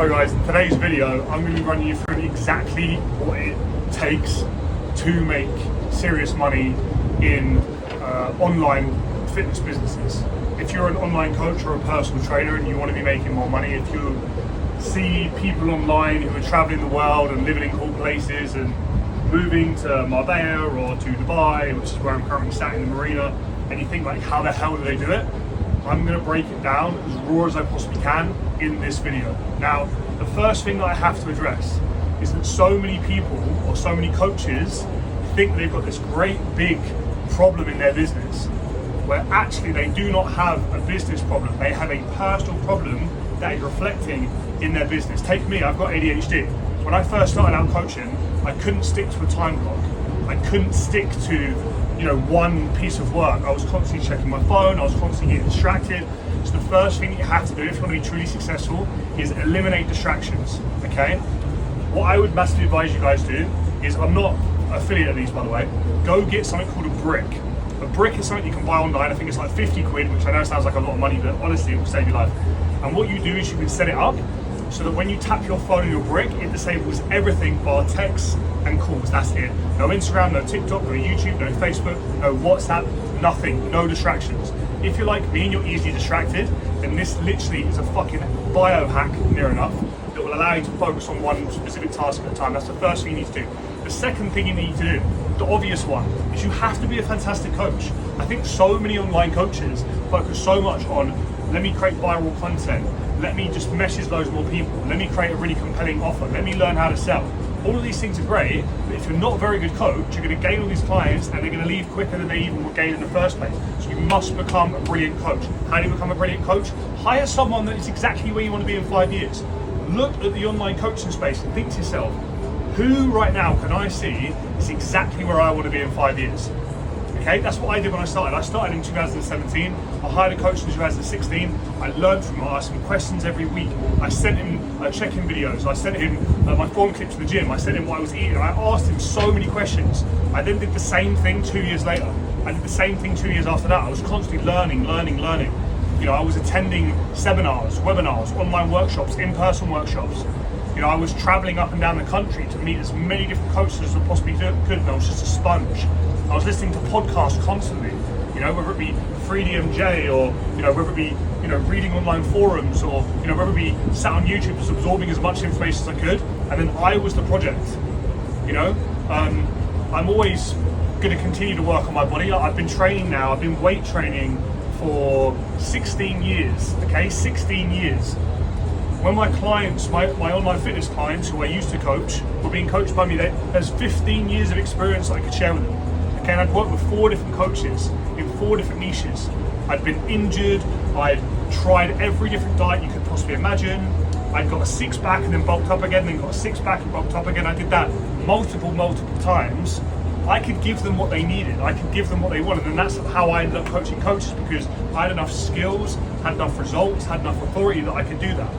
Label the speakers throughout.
Speaker 1: So guys, in today's video, I'm going to be running you through exactly what it takes to make serious money in online fitness businesses. If you're an online coach or a personal trainer and you want to be making more money, if you see people online who are traveling the world and living in cool places and moving to Marbella or to Dubai, which is where I'm currently sat in the marina, and you think like, how the hell do they do it? I'm going to break it down as raw as I possibly can in this video. Now, the first thing that I have to address is that so many people or so many coaches think they've got this great big problem in their business, where actually they do not have a business problem. They have a personal problem that is reflecting in their business. Take me, I've got ADHD. When I first started out coaching, I couldn't stick to a time clock. I couldn't stick to one piece of work. I was constantly checking my phone, I was constantly getting distracted. So the first thing you have to do if you want to be truly successful is eliminate distractions, okay? What I would massively advise you guys do is, I'm not affiliate of these by the way, go get something called a brick. A brick is something you can buy online. I think it's like 50 quid, which I know sounds like a lot of money, but honestly it will save your life. And what you do is you can set it up so that when you tap your phone on your brick, it disables everything bar text and calls. That's it. No Instagram, no TikTok, no YouTube, no Facebook, no WhatsApp, nothing, no distractions. If you're like me and you're easily distracted, then this literally is a fucking biohack near enough that will allow you to focus on one specific task at a time. That's the first thing you need to do. The second thing you need to do, the obvious one, is you have to be a fantastic coach. I think so many online coaches focus so much on, let me create viral content, let me just message loads more people, let me create a really compelling offer, let me learn how to sell. All of these things are great, but if you're not a very good coach, you're going to gain all these clients and they're going to leave quicker than they even would gain in the first place. So you must become a brilliant coach. How do you become a brilliant coach? Hire someone that is exactly where you want to be in 5 years. Look at the online coaching space and think to yourself, who right now can I see is exactly where I want to be in 5 years? Okay, that's what I did when I started. I started in 2017. I hired a coach in 2016. I learned from him. I asked him questions every week. I sent him check-in videos. I sent him my form clips to the gym. I sent him what I was eating. I asked him so many questions. I then did the same thing 2 years later. I did the same thing 2 years after that. I was constantly learning. I was attending seminars, webinars, online workshops, in-person workshops. I was traveling up and down the country to meet as many different coaches as I possibly could, and I was just a sponge. I was listening to podcasts constantly, whether it be 3DMJ or, whether it be, reading online forums or, whether it be sat on YouTube just absorbing as much information as I could, and then I was the project, I'm always going to continue to work on my body. I've been training now, I've been weight training for 16 years, okay, 16 years. When my clients, my online fitness clients who I used to coach were being coached by me, there's 15 years of experience that I could share with them. Okay, and I'd worked with 4 different coaches in 4 different niches. I'd been injured, I'd tried every different diet you could possibly imagine. I'd got a 6-pack and then bulked up again, then got a 6-pack and bulked up again. I did that multiple times. I could give them what they needed. I could give them what they wanted, and that's how I ended up coaching coaches, because I had enough skills, had enough results, had enough authority that I could do that.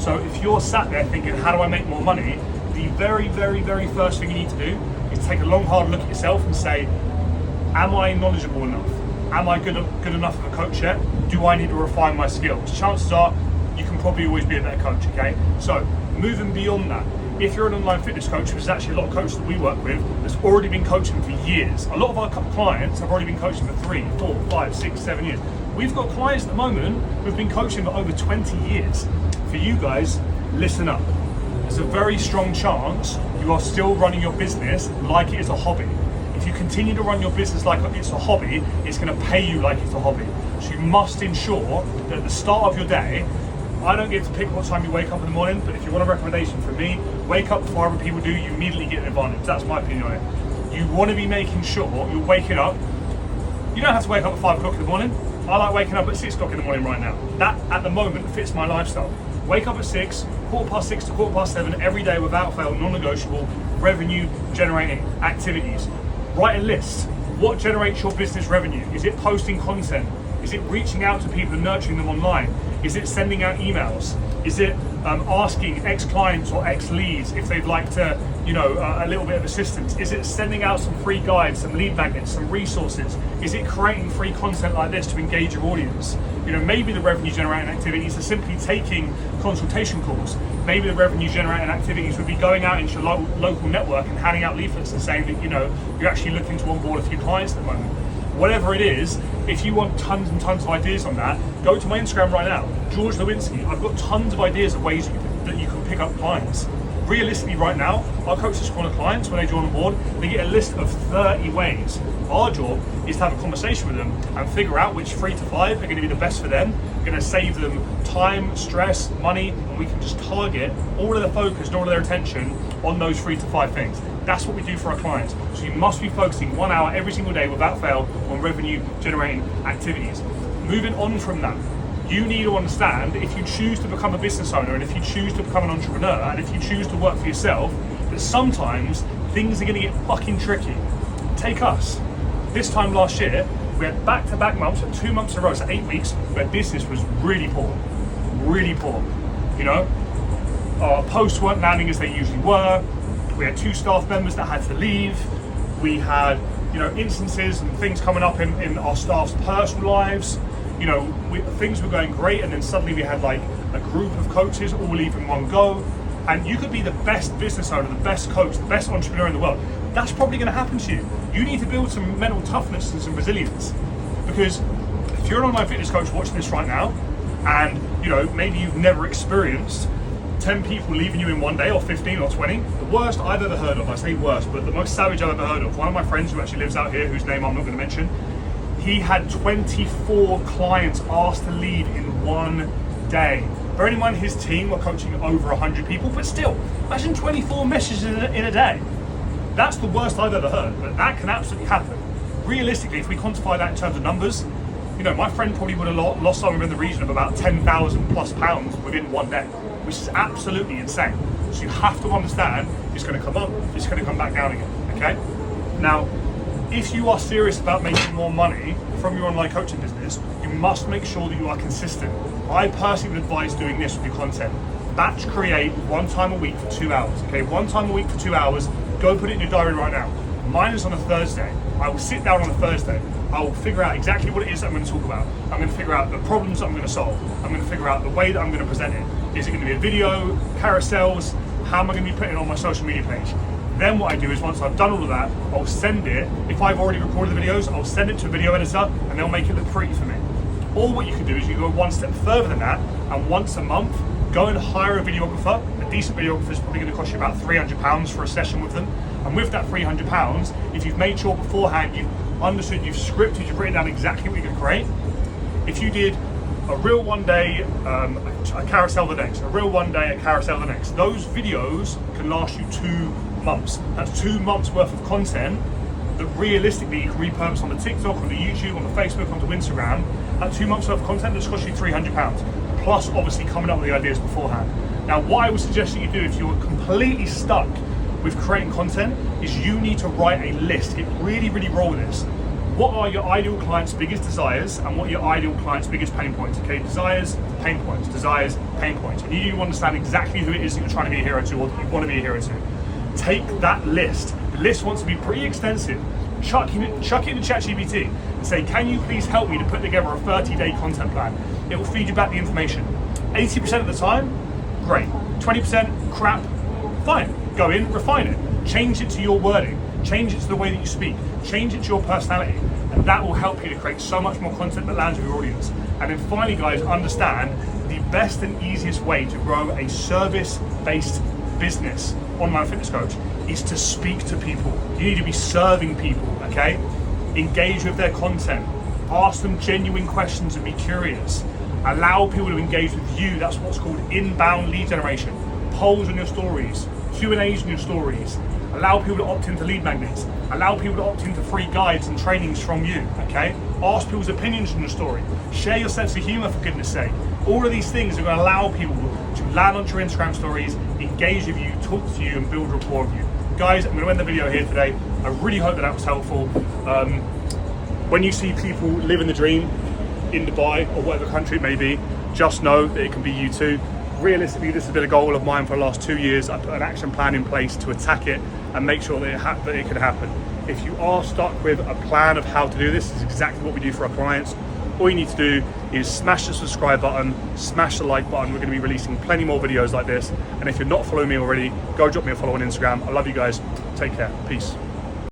Speaker 1: So if you're sat there thinking, how do I make more money? The very first thing you need to do is take a long, hard look at yourself and say, am I knowledgeable enough? Am I good enough of a coach yet? Do I need to refine my skills? Chances are you can probably always be a better coach, okay? So moving beyond that, if you're an online fitness coach, which is actually a lot of coaches that we work with, that's already been coaching for years. A lot of our clients have already been coaching for 3, 4, 5, 6, 7 years. We've got clients at the moment who've been coaching for over 20 years. For you guys, listen up. There's a very strong chance you are still running your business like it is a hobby. If you continue to run your business like it's a hobby, it's going to pay you like it's a hobby. So you must ensure that at the start of your day, I don't get to pick what time you wake up in the morning, but if you want a recommendation from me, wake up before other people do, you immediately get an advantage. That's my opinion on it. You want to be making sure you're waking up. You don't have to wake up at 5 o'clock in the morning. I like waking up at 6 o'clock in the morning right now. That, at the moment, fits my lifestyle. Wake up at 6, 6:15 to 7:15 every day without fail, non-negotiable, revenue generating activities. Write a list. What generates your business revenue? Is it posting content? Is it reaching out to people and nurturing them online? Is it sending out emails? Is it asking ex-clients or ex-leads if they'd like to, a little bit of assistance? Is it sending out some free guides, some lead magnets, some resources? Is it creating free content like this to engage your audience? Maybe the revenue generating activities are simply taking consultation calls. Maybe the revenue generating activities would be going out into your local network and handing out leaflets and saying that, you're actually looking to onboard a few clients at the moment. Whatever it is, if you want tons and tons of ideas on that, go to my Instagram right now, George Lewinsky. I've got tons of ideas of ways that you can pick up clients. Realistically, right now, our coaches corner clients, when they join on board, they get a list of 30 ways. Our job is to have a conversation with them and figure out which 3 to 5 are going to be the best for them, going to save them time, stress, money, and we can just target all of their focus and all of their attention on those 3 to 5 things. That's what we do for our clients. So you must be focusing 1 hour every single day without fail on revenue generating activities. Moving on from that, you need to understand if you choose to become a business owner and if you choose to become an entrepreneur and if you choose to work for yourself, that sometimes things are going to get fucking tricky. Take us. This time last year, we had back-to-back months, 2 months in a row, so 8 weeks, where business was really poor. Really poor. Our posts weren't landing as they usually were. We had 2 staff members that had to leave. We had, instances and things coming up in our staff's personal lives. Things were going great, and then suddenly we had like a group of coaches all leave in one go. And you could be the best business owner, the best coach, the best entrepreneur in the world. That's probably going to happen to you. You need to build some mental toughness and some resilience. Because if you're an online fitness coach watching this right now, and maybe you've never experienced 10 people leaving you in one day, or 15 or 20, the worst I've ever heard of, I say worst, but the most savage I've ever heard of, one of my friends who actually lives out here, whose name I'm not going to mention, he had 24 clients asked to leave in one day. Bearing in mind his team were coaching over 100 people, but still, imagine 24 messages in a day. That's the worst I've ever heard, but that can absolutely happen. Realistically, if we quantify that in terms of numbers, my friend probably would have lost somewhere in the region of about 10,000 plus pounds within one day, which is absolutely insane. So you have to understand it's going to come up, it's going to come back down again, okay? Now, if you are serious about making more money from your online coaching business, you must make sure that you are consistent. I personally would advise doing this with your content. Batch create 1 time a week for 2 hours, okay? 1 time a week for 2 hours, go put it in your diary right now. Mine is on a Thursday. I will sit down on a Thursday. I will figure out exactly what it is that I'm going to talk about. I'm going to figure out the problems that I'm going to solve. I'm going to figure out the way that I'm going to present it. Is it going to be a video, carousels? How am I going to be putting it on my social media page? Then what I do is once I've done all of that, I'll send it. If I've already recorded the videos, I'll send it to a video editor and they'll make it look pretty for me. Or what you can do is you go one step further than that, and once a month, go and hire a videographer. A decent videographer is probably going to cost you about £300 for a session with them. And with that £300, if you've made sure beforehand, you've understood, you've scripted, you've written down exactly what you're going to create. If you did a real one day, a carousel the next, a real one day, a carousel the next, those videos can last you 2 months. That's 2 months worth of content that realistically you can repurpose on the TikTok, on the YouTube, on the Facebook, onto Instagram. That 2 months worth of content that's cost you £300, plus obviously coming up with the ideas beforehand. Now, what I would suggest that you do if you're completely stuck with creating content is you need to write a list. Get really, really raw with this. What are your ideal clients' biggest desires and what are your ideal clients' biggest pain points? Okay, desires, pain points, desires, pain points. And you need to understand exactly who it is that you're trying to be a hero to or that you want to be a hero to. Take that list. The list wants to be pretty extensive. Chuck it into ChatGPT and say, can you please help me to put together a 30-day content plan? It will feed you back the information. 80% of the time, great. 20% crap, fine. Go in, refine it. Change it to your wording. Change it to the way that you speak. Change it to your personality. And that will help you to create so much more content that lands with your audience. And then finally, guys, understand the best and easiest way to grow a service-based business, online fitness coach, is to speak to people. You need to be serving people, okay? Engage with their content. Ask them genuine questions and be curious. Allow people to engage with you. That's what's called inbound lead generation. Polls on your stories, Q&As on your stories. Allow people to opt into lead magnets. Allow people to opt into free guides and trainings from you, okay? Ask people's opinions on your story. Share your sense of humor, for goodness sake. All of these things are going to allow people to land onto your Instagram stories, engage with you, talk to you, and build rapport with you. Guys, I'm going to end the video here today. I really hope that was helpful. When you see people living the dream in Dubai or whatever country it may be, just know that it can be you too. realistically, this has been a goal of mine for the last 2 years. I put an action plan in place to attack it and make sure that it can happen. If you are stuck with a plan of how to do this, is exactly what we do for our clients. All you need to do is smash the subscribe button, smash the like button. We're going to be releasing plenty more videos like this. And if you're not following me already, go drop me a follow on Instagram. I love you guys. Take care. Peace.